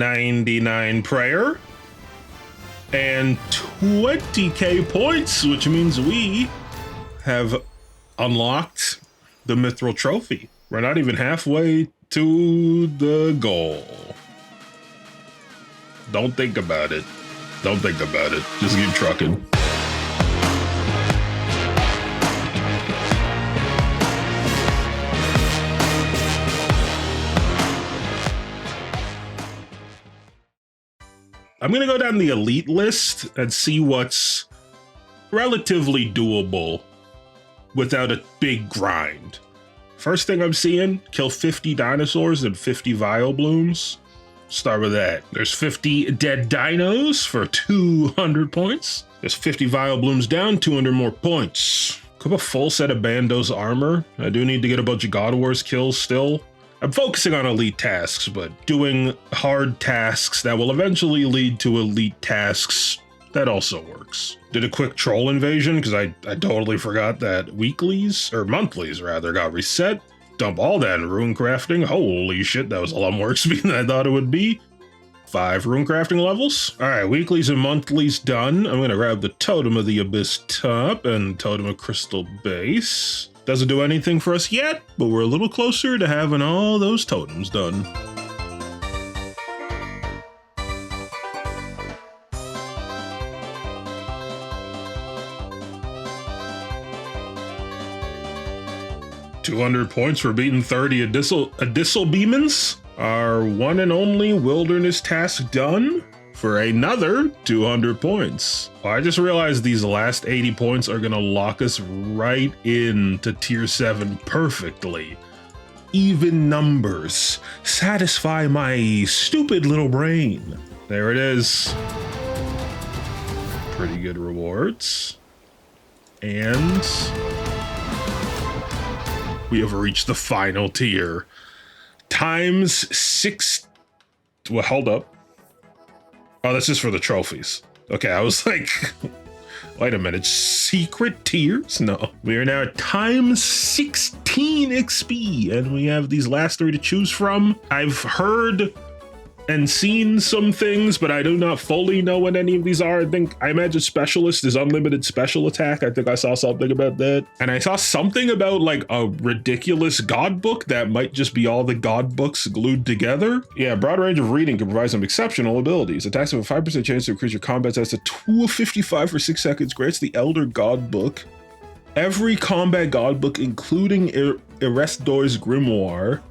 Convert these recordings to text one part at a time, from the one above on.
99 prayer, and 20k points, which means we have unlocked the mithril trophy. We're not even halfway to the goal. Don't think about it. Don't think about it. Just keep trucking. I'm gonna go down the elite list and see what's relatively doable without a big grind. First thing I'm seeing, kill 50 dinosaurs and 50 Vileblooms. Start with that. There's 50 dead dinos for 200 points. There's 50 Vileblooms down, 200 more points. Equip a full set of Bando's armor. I do need to get a bunch of God Wars kills still. I'm focusing on elite tasks, but doing hard tasks that will eventually lead to elite tasks, that also works. Did a quick troll invasion because I totally forgot that weeklies, or monthlies rather, got reset. Dump all that in rune crafting. Holy shit, that was a lot more XP than I thought it would be. 5 rune crafting levels. All right, weeklies and monthlies done. I'm gonna grab the Totem of the Abyss top and Totem of Crystal base. Doesn't do anything for us yet, but we're a little closer to having all those totems done. $200 points for beating 30 Abyssal Demons. Our one and only wilderness task done for another 200 points. Well, I just realized these last 80 points are gonna lock us right into tier 7 perfectly. Even numbers satisfy my stupid little brain. There it is. Pretty good rewards. And we have reached the final tier. Times 6. Well, hold up. Oh, that's just for the trophies. Okay, I was like, wait a minute, secret tiers? No. We are now at times 16 XP, and we have these last 3 to choose from. I've heard and seen some things, but I do not fully know what any of these are. I imagine Specialist is unlimited special attack. I think I saw something about that. And I saw something about like a ridiculous god book that might just be all the god books glued together. Yeah, broad range of reading can provide some exceptional abilities. Attacks have a 5% chance to increase your combat stats to 255 for 6 seconds. Grants the Elder God Book. Every combat god book, including Erestdor's Grimoire.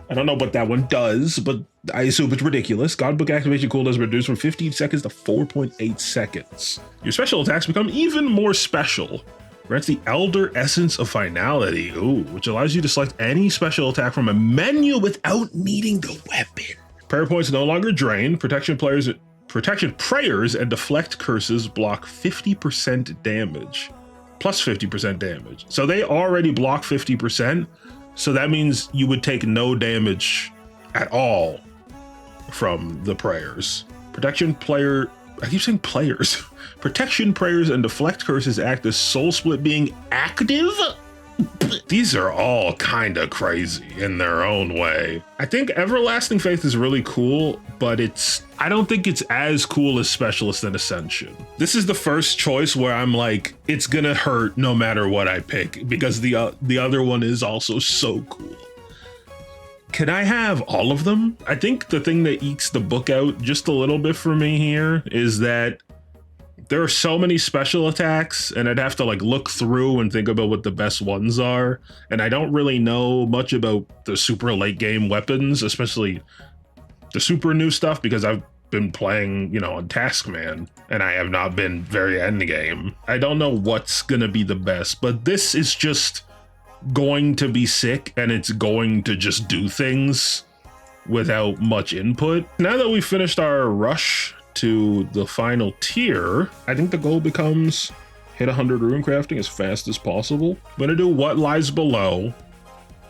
I don't know what that one does, but I assume it's ridiculous. Godbook activation cooldown is reduced from 15 seconds to 4.8 seconds. Your special attacks become even more special. Grants the Elder Essence of Finality, which allows you to select any special attack from a menu without needing the weapon. Prayer points no longer drain. Protection prayers and deflect curses block 50% damage, plus 50% damage. So they already block 50%. So that means you would take no damage at all from the prayers. Protection prayers and deflect curses act as soul split being active. These are all kind of crazy in their own way. I think Everlasting Faith is really cool, but I don't think it's as cool as Specialist and Ascension. This is the first choice where I'm like, it's gonna hurt no matter what I pick, because the other one is also so cool. Can I have all of them? I think the thing that ekes the book out just a little bit for me here is that there are so many special attacks, and I'd have to like look through and think about what the best ones are. And I don't really know much about the super late game weapons, especially the super new stuff, because I've been playing, on Taskman, and I have not been very end game. I don't know what's gonna be the best, but this is just going to be sick, and it's going to just do things without much input. Now that we finished our rush to the final tier, I think the goal becomes hit 100 rune crafting as fast as possible. I'm gonna do What Lies Below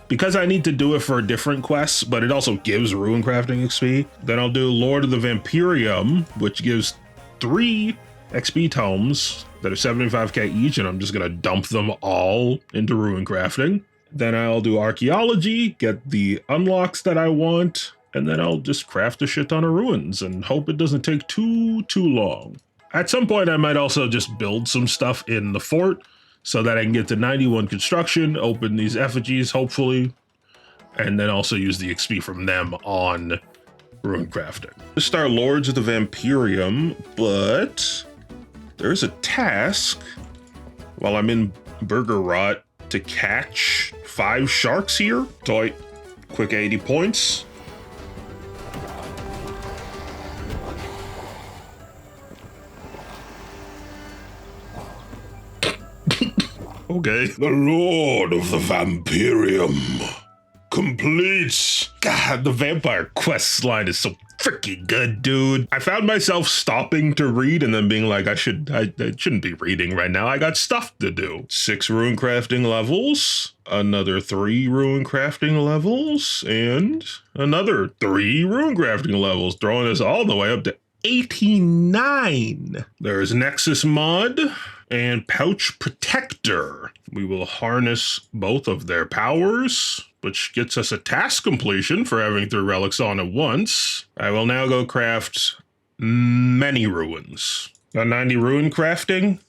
because I need to do it for a different quest, but it also gives rune crafting XP. Then I'll do Lord of the Vampirium, which gives 3 XP tomes that are 75k each, and I'm just gonna dump them all into rune crafting. Then I'll do Archaeology, get the unlocks that I want. And then I'll just craft a shit ton of ruins and hope it doesn't take too long. At some point, I might also just build some stuff in the fort so that I can get to 91 construction, open these effigies, hopefully, and then also use the XP from them on rune crafting. To start Lords of the Vampirium, but there's a task while I'm in Burger Rot to catch 5 sharks here. Toy, quick 80 points. Okay. The Lord of the Vampirium completes. God, the vampire quest line is so freaking good, dude. I found myself stopping to read and then being like, I shouldn't be reading right now. I got stuff to do. 6 rune crafting levels, another 3 rune crafting levels, and another 3 rune crafting levels, throwing us all the way up to 89. There's Nexus Mod and Pouch Protector. We will harness both of their powers, which gets us a task completion for having 3 relics on at once. I will now go craft many ruins. Got 90 rune crafting.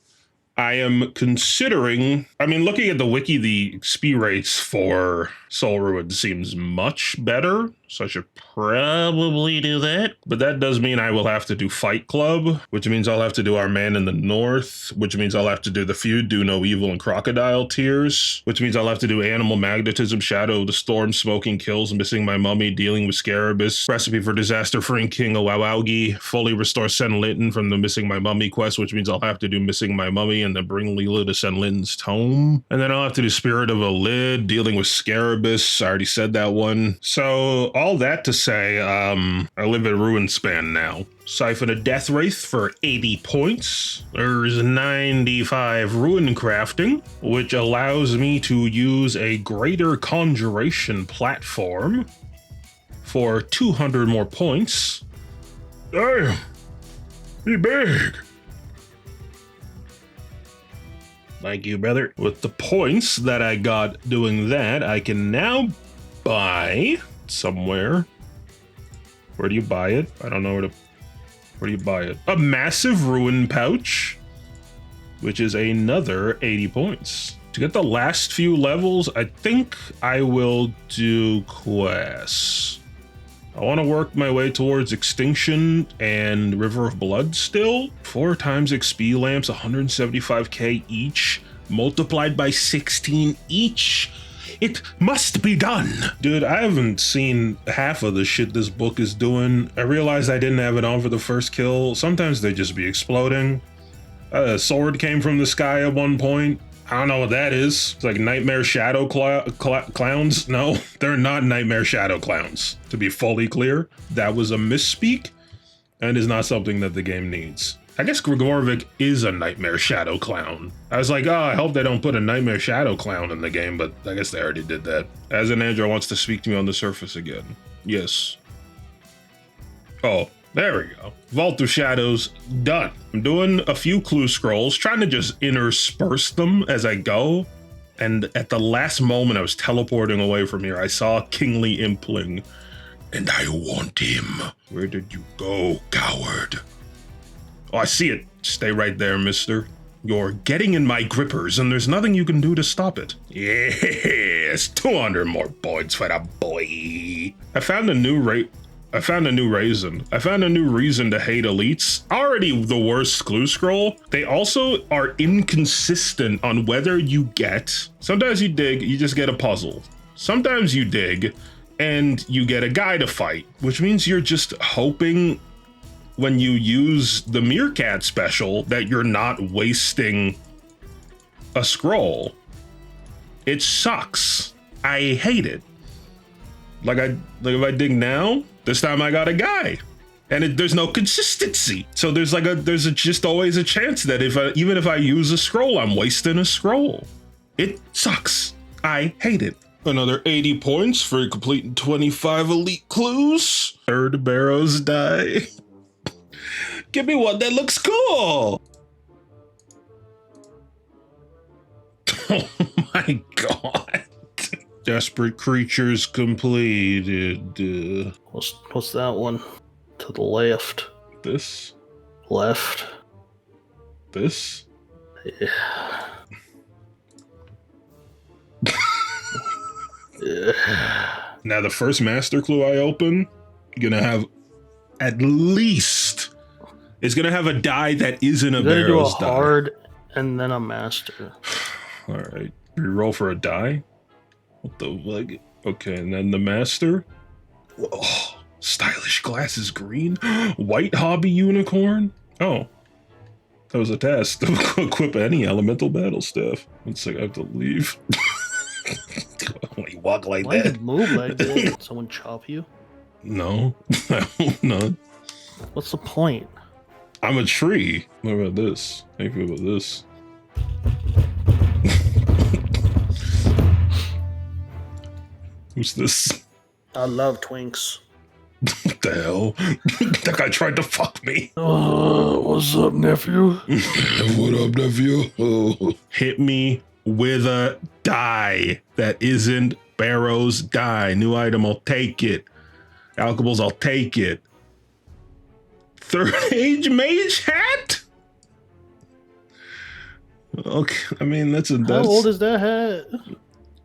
I am considering, looking at the wiki, the XP rates for Soul Ruin seems much better, so I should probably do that. But that does mean I will have to do Fight Club, which means I'll have to do Our Man in the North, which means I'll have to do The Feud, Do No Evil, and Crocodile Tears, which means I'll have to do Animal Magnetism, Shadow of the Storm, Smoking Kills, Missing My Mummy, Dealing with Scarabus, Recipe for Disaster, Freeing King Awawaugi, Fully Restore Sen Linton from the Missing My Mummy quest, which means I'll have to do Missing My Mummy and then bring Leela to Sen Linton's tome. And then I'll have to do Spirit of a Lid, Dealing with Scarabus. I already said that one. So all that to say, I live at Runespan now. Siphon a Death Wraith for 80 points. There's 95 Ruin Crafting, which allows me to use a Greater Conjuration platform for 200 more points. Damn, be big. Thank you, brother. With the points that I got doing that, I can now buy somewhere. Where do you buy it? I don't know where do you buy it? A massive ruin pouch, which is another 80 points. To get the last few levels, I think I will do quests. I want to work my way towards Extinction and River of Blood still. 4 times XP lamps, 175k each, multiplied by 16 each. It must be done. Dude, I haven't seen half of the shit this book is doing. I realized I didn't have it on for the first kill. Sometimes they just be exploding. A sword came from the sky at one point. I don't know what that is. It's like Nightmare Shadow Clowns. No, they're not Nightmare Shadow Clowns. To be fully clear, that was a misspeak and is not something that the game needs. I guess Grigorovic is a Nightmare Shadow Clown. I was like, oh, I hope they don't put a Nightmare Shadow Clown in the game, but I guess they already did that. As an Andrew wants to speak to me on the surface again. Yes. Oh, there we go. Vault of Shadows, done. I'm doing a few clue scrolls, trying to just intersperse them as I go. And at the last moment I was teleporting away from here, I saw Kingly Impling, and I want him. Where did you go, coward? Oh, I see it. Stay right there, mister. You're getting in my grippers, and there's nothing you can do to stop it. Yes, 200 more points for the boy. I found a new reason to hate elites. Already the worst clue scroll. They also are inconsistent on whether you get. Sometimes you dig, you just get a puzzle. Sometimes you dig, and you get a guy to fight, which means you're just hoping when you use the Meerkat special that you're not wasting a scroll. It sucks. I hate it. Like if I dig now, this time I got a guy, and there's no consistency. So there's just always a chance that even if I use a scroll, I'm wasting a scroll. It sucks. I hate it. Another 80 points for completing 25 elite clues. Third Barrows die. Give me one that looks cool. Oh my god. Desperate creatures completed. What's that one? To the left. This? Left. This? Yeah. Yeah. Now the first master clue I open, gonna have at least, it's gonna have a die that isn't a Barrow's Barrow's die. Die. Hard and then a master. All right, we roll for a die. What the like? Okay, and then the master. Oh, stylish glasses, green, white hobby unicorn. Oh, that was a test. Equip any elemental battle staff. One sec, I have to leave. Why you walk like Why that? you move like that? Did someone chop you? No, I hope not. What's the point? I'm a tree. What about this? How you feel about this? Who's this? I love twinks. What the hell? That guy tried to fuck me. What's up, nephew? What up, nephew? Oh. Hit me with a die that isn't Barrow's die. New item, I'll take it. Alchables, I'll take it. Third age mage hat? Okay, I mean, that's How old is that hat?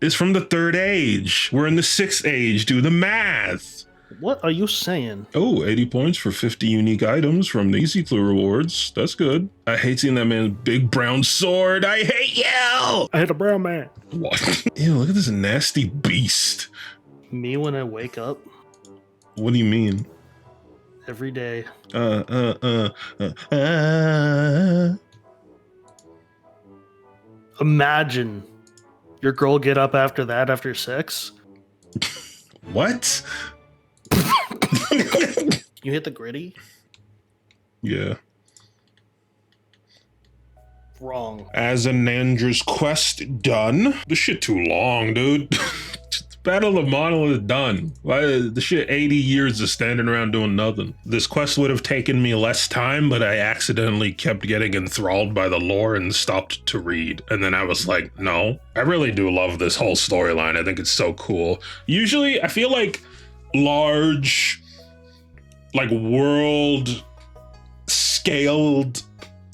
It's from the third age. We're in the sixth age. Do the math. What are you saying? Oh, 80 points for 50 unique items from the Easy Clue rewards. That's good. I hate seeing that man's big brown sword. I hate you. I hate a brown man. What? Ew, look at this nasty beast. Me when I wake up What do you mean? every day. Imagine your girl get up after that after sex. What? You hit the gritty? Yeah. Wrong. As Anandra's quest done. This shit too long, dude. Battle of Monolith done. Why the shit 80 years of standing around doing nothing. This quest would have taken me less time, but I accidentally kept getting enthralled by the lore and stopped to read. And then I was like, no. I really do love this whole storyline. I think it's so cool. Usually I feel like large, like world scaled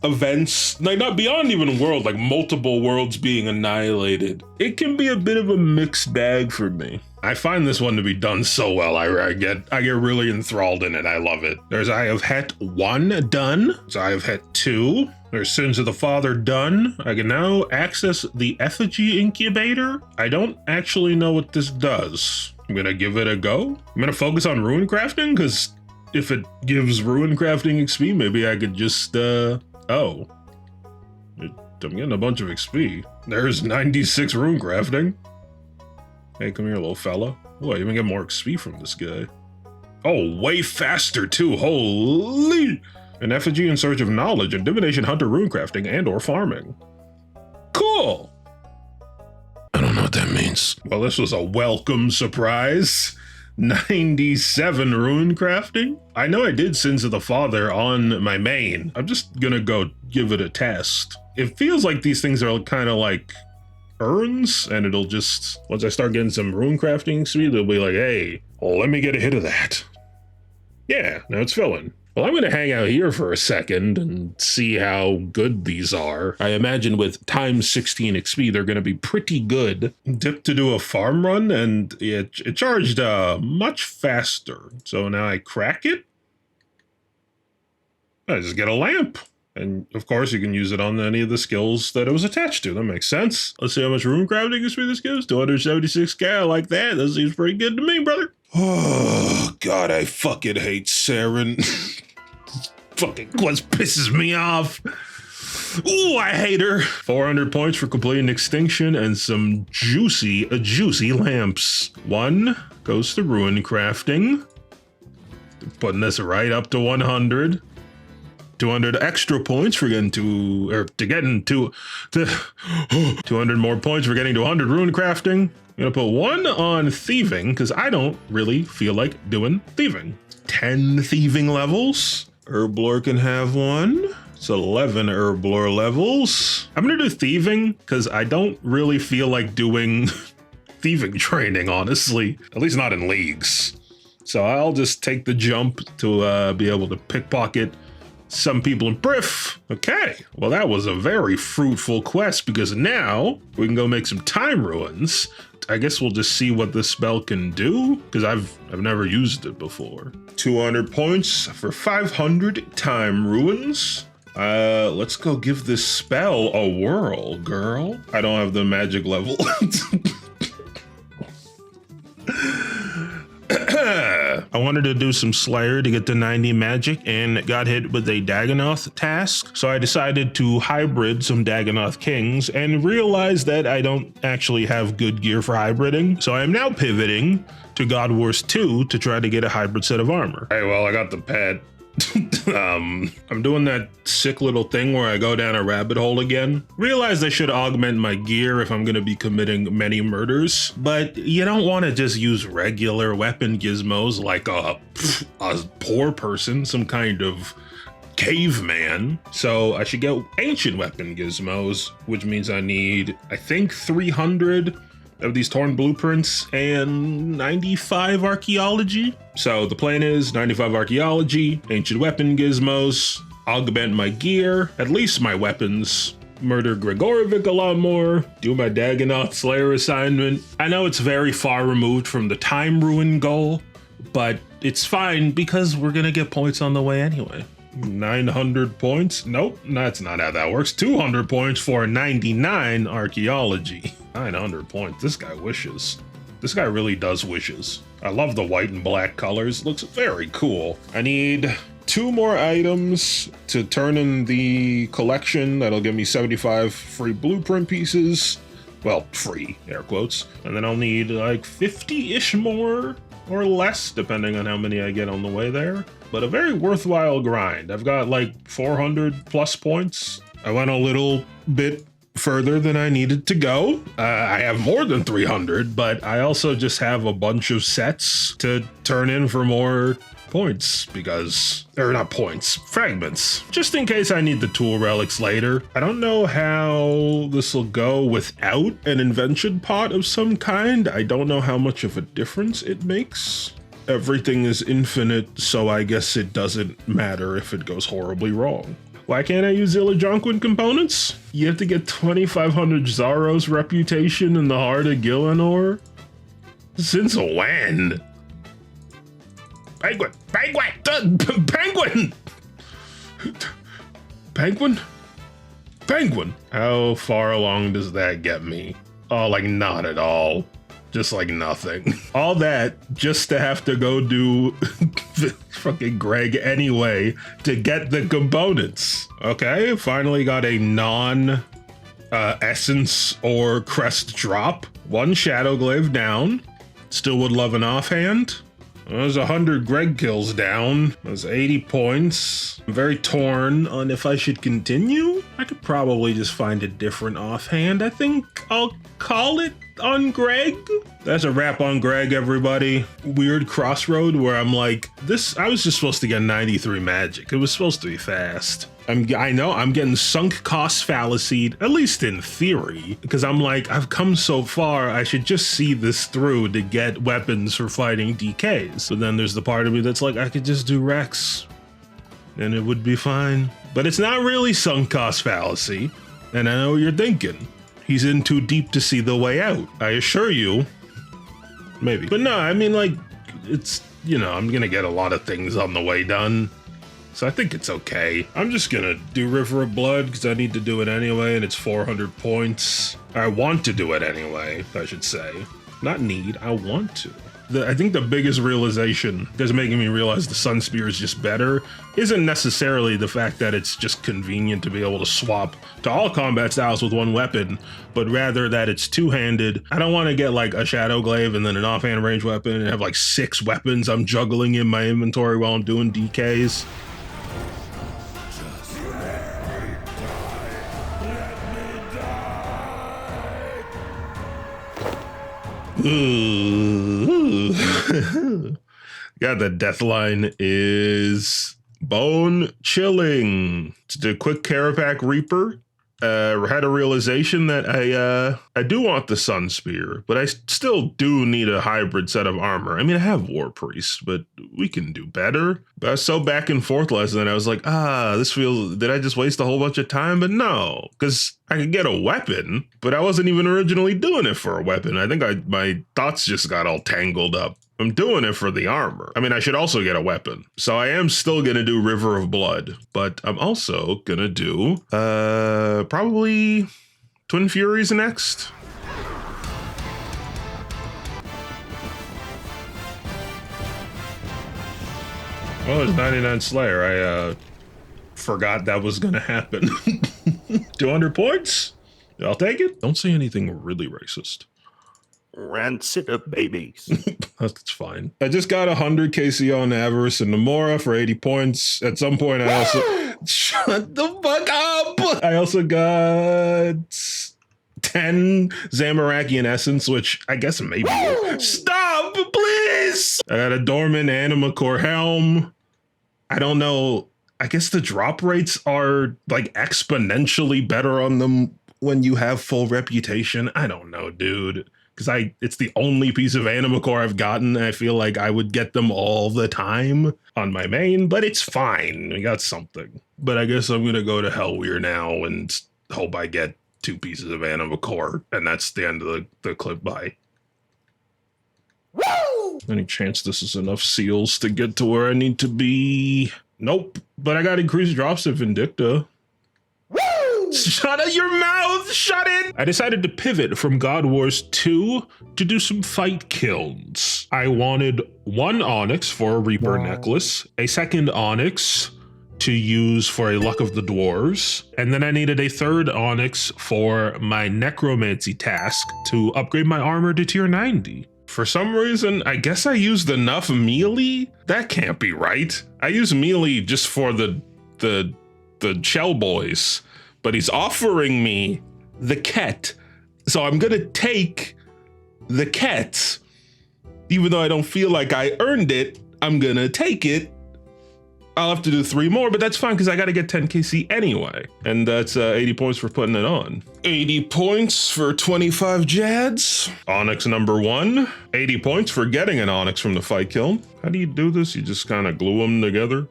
events, like not beyond even world, like multiple worlds being annihilated, it can be a bit of a mixed bag for me. I find this one to be done so well. I get really enthralled in it. I love it. There's Eye of Het 1 done. There's Eye of Het 2. There's Sins of the Father done. I can now access the Effigy Incubator. I don't actually know what this does. I'm gonna give it a go. I'm gonna focus on rune crafting, because if it gives rune crafting XP, maybe I could just oh, I'm getting a bunch of XP. There's 96 rune crafting. Hey, come here, little fella. Oh, I even get more XP from this guy. Oh, way faster too, holy! An effigy in search of knowledge and divination, hunter, rune crafting, and or farming. Cool! I don't know what that means. Well, this was a welcome surprise. 97 rune crafting? I know I did Sins of the Father on my main. I'm just gonna go give it a test. It feels like these things are kind of like urns, and it'll just, once I start getting some rune crafting speed, they'll be like, hey, well, let me get a hit of that. Yeah, now it's filling. Well, I'm gonna hang out here for a second and see how good these are. I imagine with times 16 XP, they're gonna be pretty good. Dipped to do a farm run, and it charged much faster. So now I crack it. I just get a lamp. And of course, you can use it on any of the skills that it was attached to. That makes sense. Let's see how much rune crafting XP this gives. 276k. I like that. That seems pretty good to me, brother. Oh, God, I fucking hate Saren. Fucking quest pisses me off. Ooh, I hate her. 400 points for completing Extinction and some juicy lamps. 1 goes to rune crafting. Putting this right up to 100. 200 extra points for getting to, or to getting to 200 more points for getting to 100 rune crafting. I'm gonna put 1 on thieving, because I don't really feel like doing thieving. 10 thieving levels. Herblore can have 1. It's 11 Herblore levels. I'm gonna do thieving, because I don't really feel like doing thieving training, honestly. At least not in leagues. So I'll just take the jump to be able to pickpocket some people in Briff. Okay, well that was a very fruitful quest because now we can go make some time ruins. I guess we'll just see what this spell can do because I've never used it before. 200 points for 500 time ruins. Let's go give this spell a whirl, girl. I don't have the magic level. I wanted to do some Slayer to get to 90 magic and got hit with a Dagonoth task. So I decided to hybrid some Dagonoth Kings and realized that I don't actually have good gear for hybriding. So I am now pivoting to God Wars 2 to try to get a hybrid set of armor. Hey, well, I got the pet. I'm doing that sick little thing where I go down a rabbit hole again. Realized I should augment my gear if I'm going to be committing many murders, but you don't want to just use regular weapon gizmos like a poor person, some kind of caveman. So I should get ancient weapon gizmos, which means I need, I think, 300 of these torn blueprints and 95 archaeology. So the plan is 95 archaeology, ancient weapon gizmos, augment my gear, at least my weapons, murder Gregorovic a lot more, do my Dagonoth Slayer assignment. I know it's very far removed from the time ruin goal, but it's fine because we're gonna get points on the way anyway. 900 points? Nope, that's not how that works. 200 points for 99 archaeology. 900 points. This guy wishes. This guy really does wishes. I love the white and black colors. Looks very cool. I need 2 more items to turn in the collection. That'll give me 75 free blueprint pieces. Well, free, air quotes. And then I'll need like 50-ish more or less, depending on how many I get on the way there. But a very worthwhile grind. I've got like 400 plus points. I went a little bit further than I needed to go. I have more than 300, but I also just have a bunch of sets to turn in for more points because, or not points, fragments, just in case I need the tool relics later. I don't know how this will go without an invention pot of some kind. I don't know how much of a difference it makes. Everything is infinite, so I guess it doesn't matter if it goes horribly wrong. Why can't I use Illajonquin components? You have to get 2,500 Zaros reputation in the heart of Gielinor? Since when? Penguin! Penguin! Penguin! Penguin? Penguin! How far along does that get me? Oh, like not at all. Just like nothing. All that just to have to go do fucking Greg anyway to get the components. Okay, finally got a non essence or crest drop. 1 shadow glaive down. Still would love an offhand. There's 100 Greg kills down. There's 80 points. I'm very torn on if I should continue. I could probably just find a different offhand. I think I'll call it on Greg. That's a wrap on Greg, everybody. Weird crossroad where I'm like, I was just supposed to get 93 magic. It was supposed to be fast. I know I'm getting sunk cost fallacied, at least in theory, because I'm like, I've come so far, I should just see this through to get weapons for fighting DKs. So then there's the part of me that's like, I could just do Rex and it would be fine. But it's not really sunk cost fallacy. And I know what you're thinking. He's in too deep to see the way out. I assure you, maybe. But no, I mean, like, it's, you know, I'm gonna get a lot of things on the way done. So I think it's okay. I'm just gonna do River of Blood because I need to do it anyway, and it's 400 points. I want to do it anyway, I should say. Not need, I want to. I think the biggest realization that's making me realize the Sun Spear is just better isn't necessarily the fact that it's just convenient to be able to swap to all combat styles with 1 weapon, but rather that it's 2-handed. I don't want to get like a Shadow Glaive and then an offhand range weapon and have like 6 weapons I'm juggling in my inventory while I'm doing DKs. Ooh. Yeah, the death line is bone chilling. It's the quick Carapac Reaper. had a realization that I do want the Sun Spear, but I still do need a hybrid set of armor. I mean, I have War Priest, but we can do better. But I was so back and forth last night. I was like, this feels, did I just waste a whole bunch of time? But no, because I could get a weapon, but I wasn't even originally doing it for a weapon. I think my thoughts just got all tangled up. I'm doing it for the armor. I mean, I should also get a weapon. So I am still going to do River of Blood, but I'm also going to do probably Twin Furies next. Oh, there's 99 Slayer. I forgot that was going to happen. 200 points? I'll take it. Don't say anything really racist. Rancid of babies. That's fine. I just got 100 KCO on Avarice and Nomura for 80 points. At some point, I also... Shut the fuck up! I also got 10 Zamarakian Essence, which I guess maybe... Stop, please! I got a Dormant Anima Core Helm. I don't know. I guess the drop rates are like exponentially better on them when you have full reputation. I don't know, dude. Because it's the only piece of Anima Core I've gotten. I feel like I would get them all the time on my main, but it's fine. We got something. But I guess I'm going to go to Hellweir now and hope I get 2 pieces of Anima Core, and that's the end of the clip. Bye. Woo! Any chance this is enough seals to get to where I need to be? Nope. But I got increased drops of Vindicta. Shut up your mouth! Shut it! I decided to pivot from God Wars 2 to do some fight kilns. I wanted 1 Onyx for a Reaper necklace, a 2nd Onyx to use for a Luck of the Dwarves, and then I needed a 3rd Onyx for my Necromancy task to upgrade my armor to tier 90. For some reason, I guess I used enough melee? That can't be right. I use melee just for the shell boys. But he's offering me the Ket. So I'm going to take the Ket. Even though I don't feel like I earned it, I'm going to take it. I'll have to do 3 more, but that's fine because I got to get 10 KC anyway. And that's 80 points for putting it on. 80 points for 25 Jads. Onyx number 1. 80 points for getting an Onyx from the fight kiln. How do you do this? You just kind of glue them together?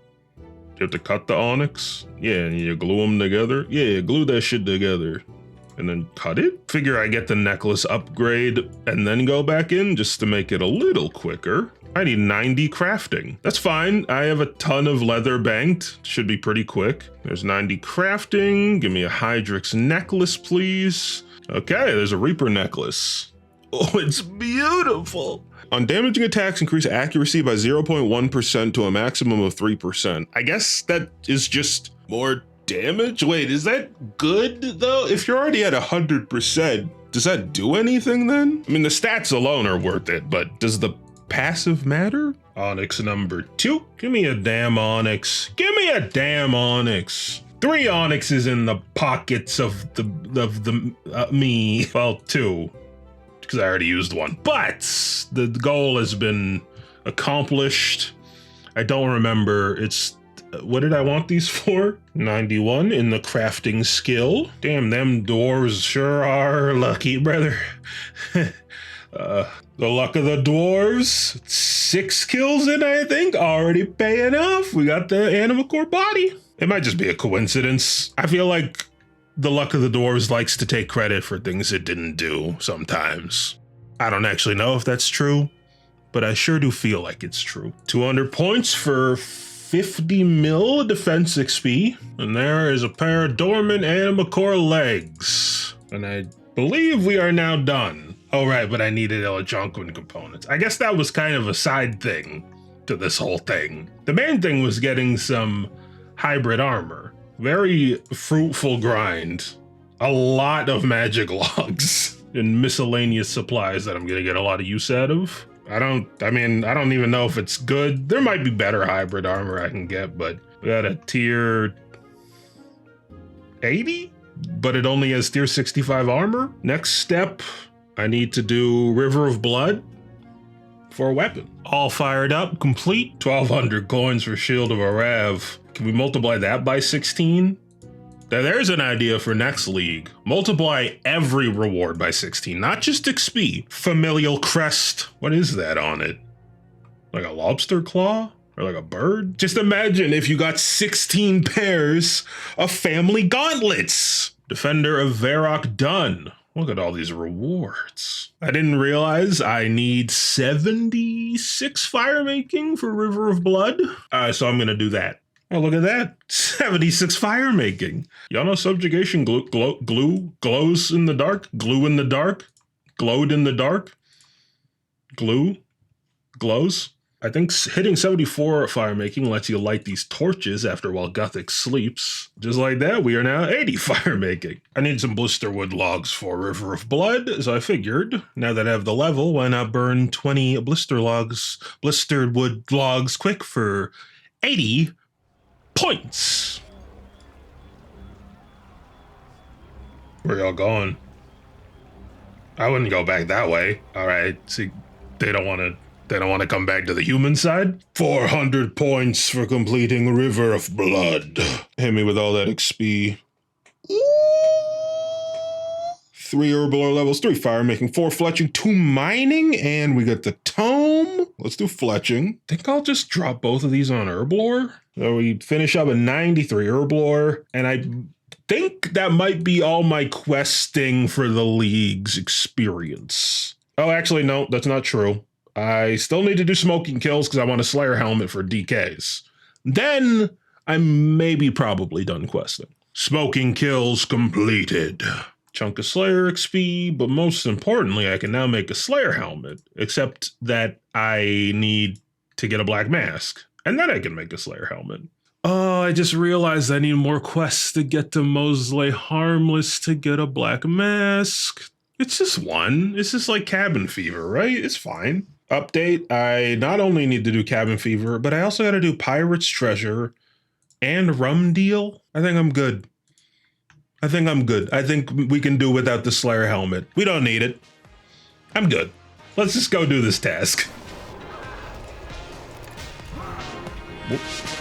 You have to cut the Onyx? Yeah, and you glue them together? Yeah, glue that shit together. And then cut it? Figure I get the necklace upgrade and then go back in just to make it a little quicker. I need 90 crafting. That's fine. I have a ton of leather banked. Should be pretty quick. There's 90 crafting. Give me a Hydrix necklace, please. Okay, there's a Reaper necklace. Oh, it's beautiful. On damaging attacks, increase accuracy by 0.1% to a maximum of 3%. I guess that is just more damage? Wait, is that good though? If you're already at 100%, does that do anything then? I mean, the stats alone are worth it, but does the passive matter? Onyx number 2. Give me a damn Onyx. Give me a damn Onyx. 3 Onyxes in the pockets of me. Well, 2. Because I already used 1, but the goal has been accomplished. I don't remember. What did I want these for? 91 in the crafting skill. Damn, them dwarves sure are lucky, brother. The luck of the dwarves. 6 kills in, I think, already paying off. We got the Anima Core body. It might just be a coincidence. I feel like the luck of the dwarves likes to take credit for things it didn't do sometimes. I don't actually know if that's true, but I sure do feel like it's true. 200 points for 50 mil defense XP. And there is a pair of dormant Anima Core legs. And I believe we are now done. Oh, right, but I needed Elajonquin components. I guess that was kind of a side thing to this whole thing. The main thing was getting some hybrid armor. Very fruitful grind. A lot of magic logs and miscellaneous supplies that I'm gonna get a lot of use out of. I don't even know if it's good. There might be better hybrid armor I can get, but we got a tier 80, but it only has tier 65 armor. Next step, I need to do River of Blood for a weapon. All fired up, complete. 1,200 coins for Shield of Arav. Can we multiply that by 16? Now there's an idea for next league. Multiply every reward by 16, not just XP. Familial crest. What is that on it? Like a lobster claw? Or like a bird? Just imagine if you got 16 pairs of family gauntlets. Defender of Varrock done. Look at all these rewards. I didn't realize I need 76 fire making for River of Blood. So I'm gonna do that. Oh, look at that. 76 fire making. Y'all know subjugation glows in the dark? Glue in the dark? Glowed in the dark? Glue? Glows? I think hitting 74 fire making lets you light these torches after while Gothic sleeps. Just like that, we are now 80 fire making. I need some blisterwood logs for River of Blood, so I figured, now that I have the level, why not burn 20 blistered wood logs quick for 80 points. Where y'all going? I wouldn't go back that way. All right, see, they don't want to come back to the human side. 400 points for completing River of Blood. Hit me with all that XP. 3 herblore levels, 3 fire making, 4 fletching, 2 mining, and we got the tome. Let's do fletching. Think I'll just drop both of these on herblore. So we finish up at 93 herblore, and I think that might be all my questing for the league's experience. Oh, actually, no, that's not true. I still need to do smoking kills because I want a Slayer helmet for DKs. Then I'm probably done questing. Smoking kills completed. Chunk of Slayer XP, but most importantly, I can now make a Slayer helmet, except that I need to get a black mask, and then I can make a Slayer helmet. Oh, I just realized I need more quests to get to Mosley Harmless to get a black mask. It's just one. It's just like Cabin Fever, right? It's fine. Update, I not only need to do Cabin Fever, but I also got to do Pirate's Treasure and Rum Deal. I think I'm good. I think we can do without the Slayer helmet. We don't need it. I'm good. Let's just go do this task. Whoops.